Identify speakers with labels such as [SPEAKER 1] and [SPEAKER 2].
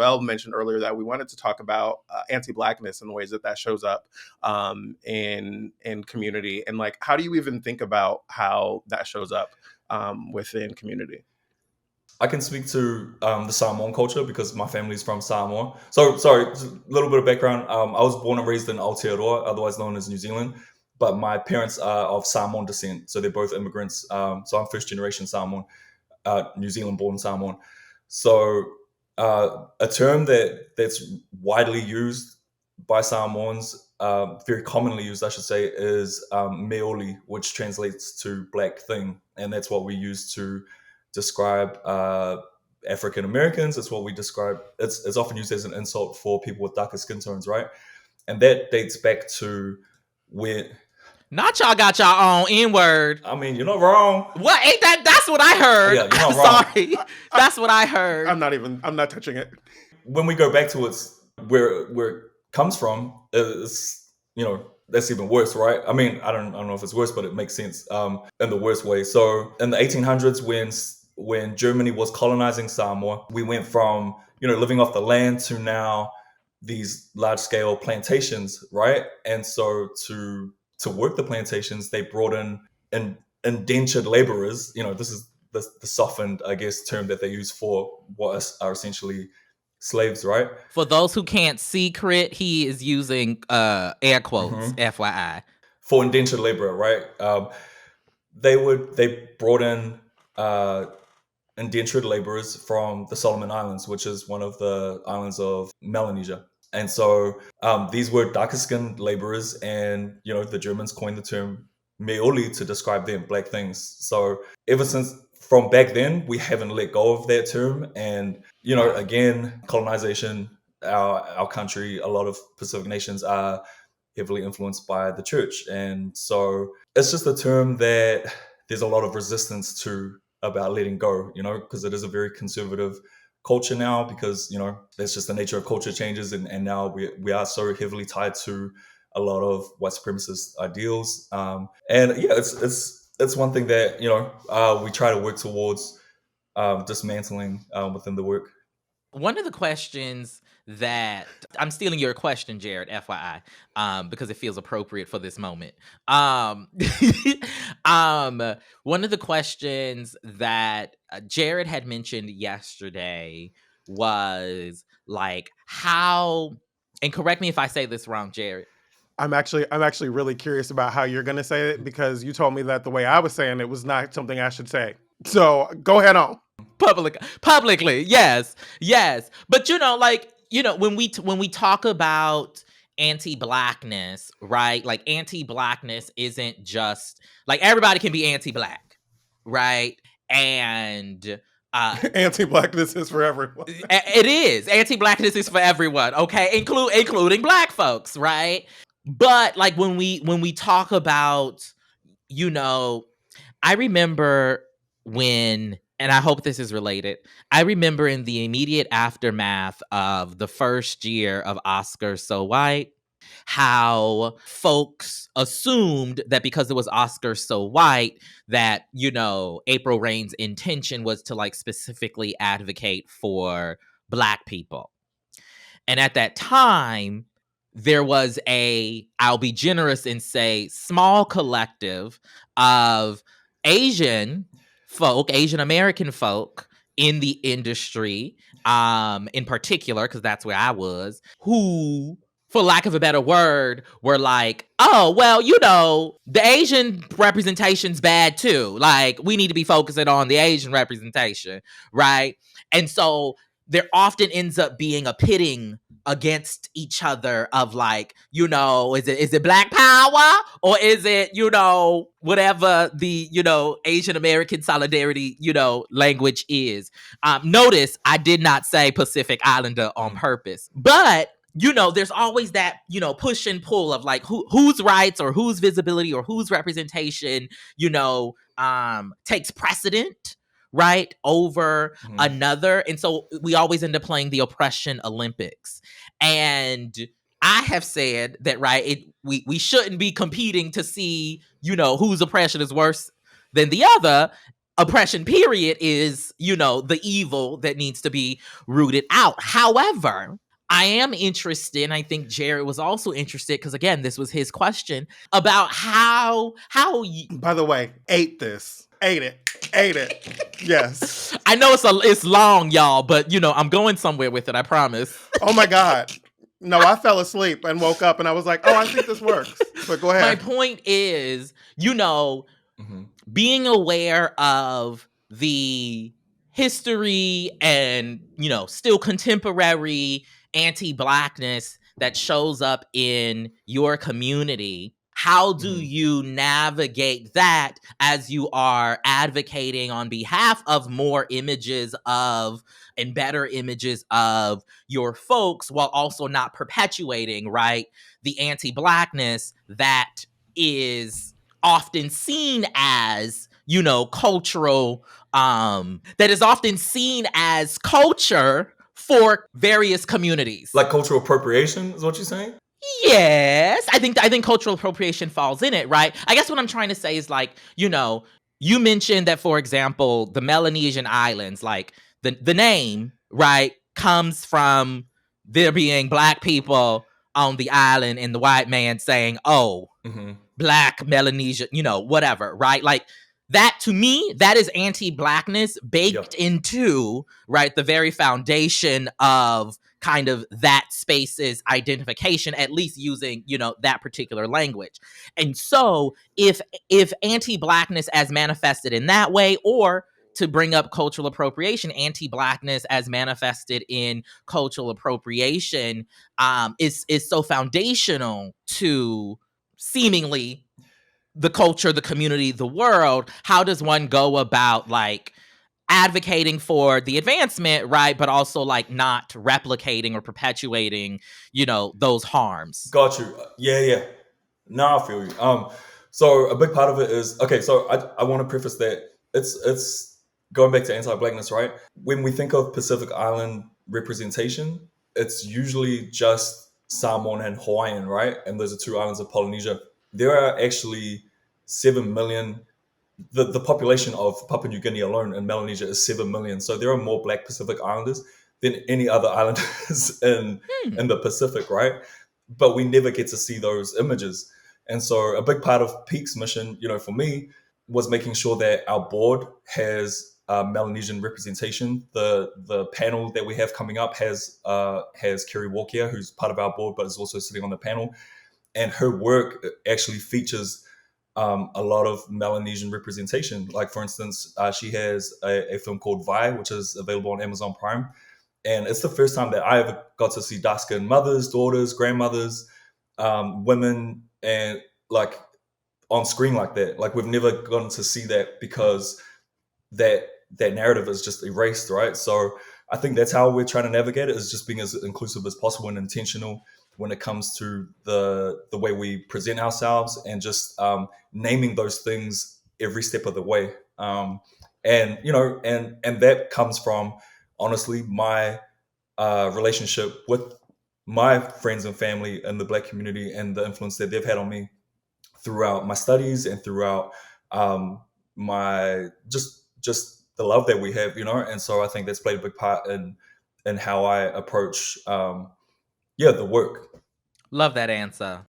[SPEAKER 1] Tre'vell mentioned earlier that we wanted to talk about anti-Blackness and the ways that shows up in community, and like, how do you even think about how that shows up within community?
[SPEAKER 2] I can speak to the Samoan culture because my family's from Samoa. So, sorry, just a little bit of background. I was born and raised in Aotearoa, otherwise known as New Zealand, but my parents are of Samoan descent, so they're both immigrants. So I'm first generation Samoan, New Zealand born Samoan. So a term that's widely used by Samoans, very commonly used, I should say, is meoli, which translates to black thing, and that's what we use to describe African Americans. It's what we describe. It's often used as an insult for people with darker skin tones, right? And that dates back to when.
[SPEAKER 3] Not y'all got y'all own N-word.
[SPEAKER 2] I mean, you're not wrong.
[SPEAKER 3] What ain't that? That's what I heard.
[SPEAKER 2] Yeah, you're not wrong.
[SPEAKER 3] Sorry, that's what I heard.
[SPEAKER 1] I'm not touching it.
[SPEAKER 2] When we go back to where it comes from, is, that's even worse, right? I mean, I don't know if it's worse, but it makes sense in the worst way. So in the 1800s, when Germany was colonizing Samoa, we went from living off the land to now these large scale plantations, right? And so to work the plantations, they brought in indentured laborers. This is the softened, I guess, term that they use for what are essentially slaves, right?
[SPEAKER 3] For those who can't see Crit, he is using air quotes, FYI.
[SPEAKER 2] For indentured laborer, right? They brought in indentured laborers from the Solomon Islands, which is one of the islands of Melanesia. And so these were darker skinned laborers, and the Germans coined the term meoli to describe them, black things. So ever since from back then, we haven't let go of that term. And again, colonization, our country, a lot of Pacific nations are heavily influenced by the church, and so it's just a term that there's a lot of resistance to about letting go. Because it is a very conservative culture now, because that's just the nature of culture changes, and now we are so heavily tied to a lot of white supremacist ideals, and yeah, it's one thing that we try to work towards dismantling within the work.
[SPEAKER 3] One of the questions that I'm stealing your question, Jarrett, FYI, because it feels appropriate for this moment. One of the questions that Jarrett had mentioned yesterday was like how, and correct me if I say this wrong, Jarrett.
[SPEAKER 1] I'm actually really curious about how you're going to say it, because you told me that the way I was saying it was not something I should say. So go ahead on.
[SPEAKER 3] Publicly, yes. But when we talk about anti-Blackness, right? Like, anti-Blackness isn't just like everybody can be anti-Black, right? And
[SPEAKER 1] anti-Blackness is for everyone.
[SPEAKER 3] It is. Anti-Blackness is for everyone, okay? Including Black folks, right? But like when we talk about, I remember when, and I hope this is related, I remember in the immediate aftermath of the first year of Oscars So White, how folks assumed that because it was Oscars So White that, April Reign's intention was to like specifically advocate for Black people. And at that time, there was I'll be generous and say, small collective of Asian American folk in the industry, in particular, because that's where I was, who, for lack of a better word, were like, oh, well, the Asian representation's bad too. Like, we need to be focusing on the Asian representation, right? And so there often ends up being a pitting against each other of like, is it Black power, or is it, whatever the, Asian American solidarity, language is. Notice I did not say Pacific Islander on purpose, but there's always that, push and pull of like whose rights or whose visibility or whose representation, takes precedent, right, over another. And so we always end up playing the oppression Olympics. And I have said that, right, we shouldn't be competing to see, whose oppression is worse than the other. oppression period is, the evil that needs to be rooted out. However, I am interested, and I think Jarrett was also interested, because again, this was his question, about how
[SPEAKER 1] By the way, ate it. Yes.
[SPEAKER 3] I know it's long, y'all, but I'm going somewhere with it, I promise.
[SPEAKER 1] Oh my God. No, I fell asleep and woke up and I was like, oh, I think this works. But go ahead.
[SPEAKER 3] My point is, being aware of the history and, still contemporary anti-Blackness that shows up in your community. How do you navigate that as you are advocating on behalf of more images of and better images of your folks, while also not perpetuating, right, the anti-Blackness that is often seen as, cultural, that is often seen as culture for various communities.
[SPEAKER 2] Like cultural appropriation is what you're saying?
[SPEAKER 3] Yes, I think cultural appropriation falls in it, right? I guess what I'm trying to say is, like, you mentioned that, for example, the Melanesian Islands, like the name, right, comes from there being Black people on the island and the white man saying, oh, Black Melanesia, whatever, right? Like, that, to me, that is anti-Blackness baked into, right, the very foundation of kind of that space's identification, at least using, that particular language. And so if anti-Blackness as manifested in that way, or to bring up cultural appropriation, anti-Blackness as manifested in cultural appropriation is so foundational to seemingly the culture, the community, the world, how does one go about, like, advocating for the advancement, right, but also, like, not replicating or perpetuating, those harms?
[SPEAKER 2] Got you. Yeah. No, I feel you. So a big part of it is, okay, so I want to preface that it's going back to anti-Blackness, right? When we think of Pacific Island representation, it's usually just Samoan and Hawaiian, right? And those are two islands of Polynesia. There are actually 7 million. The population of Papua New Guinea alone in Melanesia is 7 million. So there are more Black Pacific Islanders than any other islanders in the Pacific, right? But we never get to see those images. And so a big part of Peak's mission, for me, was making sure that our board has Melanesian representation. The panel that we have coming up has Kerry Walkia, who's part of our board, but is also sitting on the panel. And her work actually features a lot of Melanesian representation. Like, for instance, she has a film called Vi, which is available on Amazon Prime. And it's the first time that I ever got to see dark-skinned mothers, daughters, grandmothers, women, and like on screen like that. Like, we've never gotten to see that because that narrative is just erased, right? So I think that's how we're trying to navigate it, is just being as inclusive as possible and intentional when it comes to the way we present ourselves, and just naming those things every step of the way. And that comes from, honestly, my relationship with my friends and family in the Black community, and the influence that they've had on me throughout my studies and throughout my just the love that we have, And so I think that's played a big part in how I approach the work.
[SPEAKER 3] Love that answer.